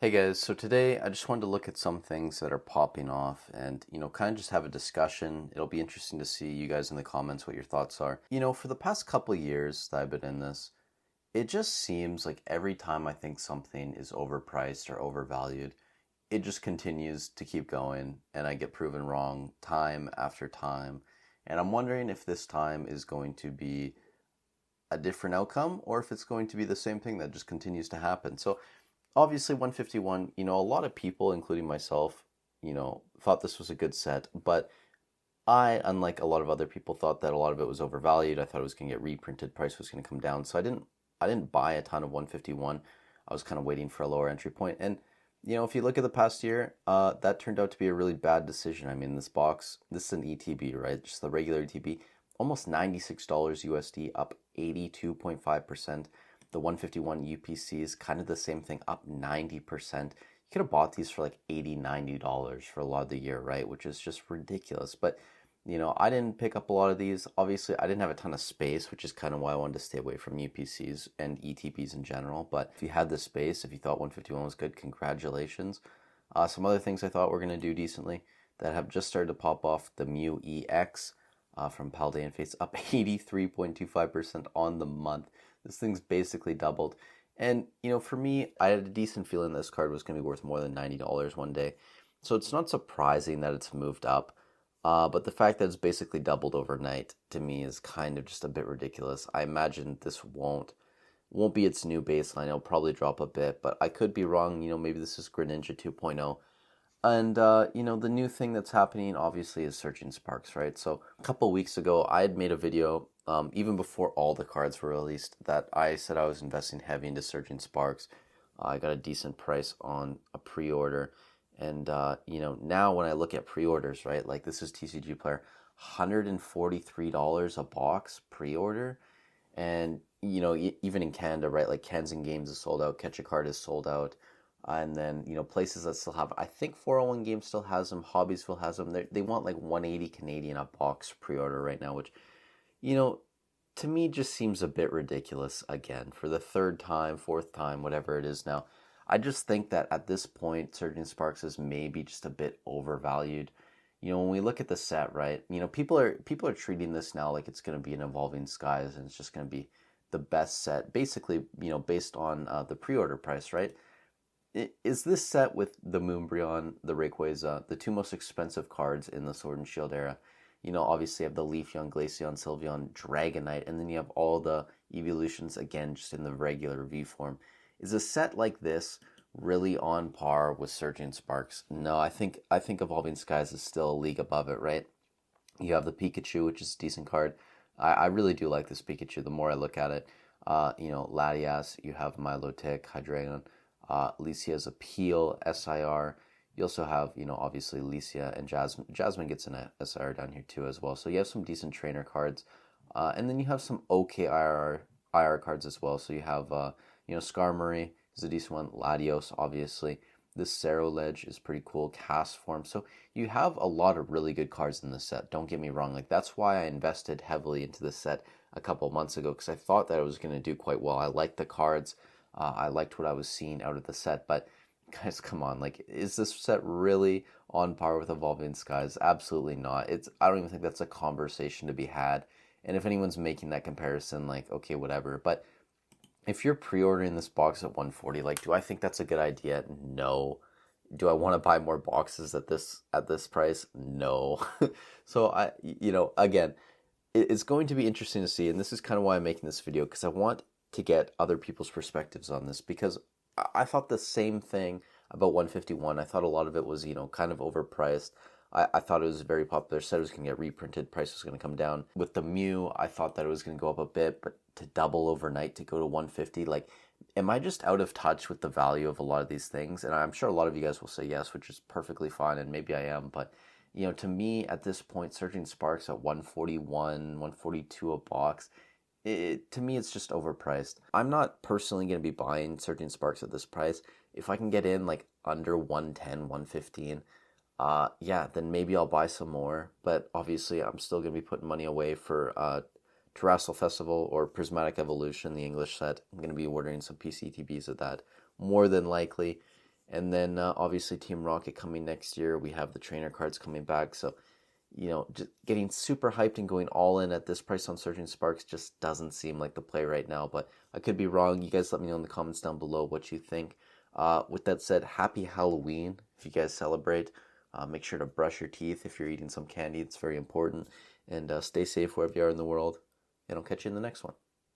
Hey guys, so today I just wanted to look at some things that are popping off and, kind of just have a discussion. It'll be interesting to see you guys in the comments what your thoughts are. For the past couple of years that I've been in this, it just seems like every time I think something is overpriced or overvalued, it just continues to keep going and I get proven wrong time after time. And I'm wondering if this time is going to be a different outcome or if it's going to be the same thing that just continues to happen. So obviously 151, a lot of people, including myself, thought this was a good set, but I, unlike a lot of other people, thought that a lot of it was overvalued. I thought it was going to get reprinted, price was going to come down. So I didn't buy a ton of 151. I was kind of waiting for a lower entry point. And if you look at the past year, that turned out to be a really bad decision. I mean, this is an ETB, right? Just the regular ETB, almost $96 USD, up 82.5%. The 151 UPC is kind of the same thing, up 90%. You could have bought these for like $80, $90 for a lot of the year, right? Which is just ridiculous. But, I didn't pick up a lot of these. Obviously, I didn't have a ton of space, which is kind of why I wanted to stay away from UPCs and ETPs in general. But if you had the space, if you thought 151 was good, congratulations. Some other things I thought were going to do decently that have just started to pop off, the Mu EX from Paldean Face, up 83.25% on the month. This thing's basically doubled. And, for me, I had a decent feeling this card was going to be worth more than $90 one day. So it's not surprising that it's moved up. But the fact that it's basically doubled overnight to me is kind of just a bit ridiculous. I imagine this won't be its new baseline. It'll probably drop a bit, but I could be wrong. Maybe this is Greninja 2.0. And, the new thing that's happening, obviously, is Surging Sparks, right? So a couple weeks ago, I had made a video, even before all the cards were released, that I said I was investing heavy into Surging Sparks. I got a decent price on a pre-order. And, now when I look at pre-orders, right, like this is TCG Player, $143 a box pre-order. And, even in Canada, right, like Cans and Games is sold out, Catch a Card is sold out. And then, places that still have, I think 401 Games still has them, Hobbiesville has them. They want like 180 Canadian a box pre-order right now, which, to me just seems a bit ridiculous again for the third time, fourth time, whatever it is now. I just think that at this point, Surging Sparks is maybe just a bit overvalued. When we look at the set, right, people are treating this now like it's going to be an Evolving Skies and it's just going to be the best set, basically, based on the pre-order price, right? Is this set with the Moonbryon, the Rayquaza, the two most expensive cards in the Sword and Shield era? Obviously you have the Leafeon, Glaceon, Sylveon, Dragonite, and then you have all the evolutions, again, just in the regular V form. Is a set like this really on par with Surging Sparks? No, I think Evolving Skies is still a league above it, right? You have the Pikachu, which is a decent card. I really do like this Pikachu the more I look at it. Latias, you have Milotic, Hydreigon, Lysia's Appeal, SIR. You also have, obviously Lysia and Jasmine. Jasmine gets an SIR down here too as well. So you have some decent trainer cards. And then you have some okay IR cards as well. So you have, Skarmory is a decent one. Latios, obviously. This Ceruledge is pretty cool. Cast Form. So you have a lot of really good cards in this set. Don't get me wrong. Like, that's why I invested heavily into this set a couple months ago, because I thought that it was going to do quite well. I liked the cards. I liked what I was seeing out of the set, but guys, come on, like, is this set really on par with Evolving Skies? Absolutely not. I don't even think that's a conversation to be had. And if anyone's making that comparison, like, okay, whatever. But if you're pre-ordering this box at 140, like, do I think that's a good idea? No. Do I want to buy more boxes at this price? No. So again, it's going to be interesting to see, and this is kind of why I'm making this video, because I want to get other people's perspectives on this, because I thought the same thing about 151. I thought a lot of it was, kind of overpriced. I thought it was very popular. Said it was going to get reprinted. Price was going to come down. With the Mew, I thought that it was going to go up a bit, but to double overnight to go to 150, like, am I just out of touch with the value of a lot of these things? And I'm sure a lot of you guys will say yes, which is perfectly fine, and maybe I am. But, to me, at this point, Surging Sparks at 141, 142 a box, to me, it's just overpriced. I'm not personally going to be buying Surging Sparks at this price. If I can get in like under 110, 115, then maybe I'll buy some more. But obviously, I'm still going to be putting money away for Terrestrial Festival or Prismatic Evolution, the English set. I'm going to be ordering some PCTBs of that, more than likely. And then obviously Team Rocket coming next year. We have the trainer cards coming back. So, just getting super hyped and going all in at this price on Surging Sparks just doesn't seem like the play right now. But I could be wrong. You guys let me know in the comments down below what you think. With that said, happy Halloween if you guys celebrate. Make sure to brush your teeth if you're eating some candy. It's very important. And stay safe wherever you are in the world. And I'll catch you in the next one.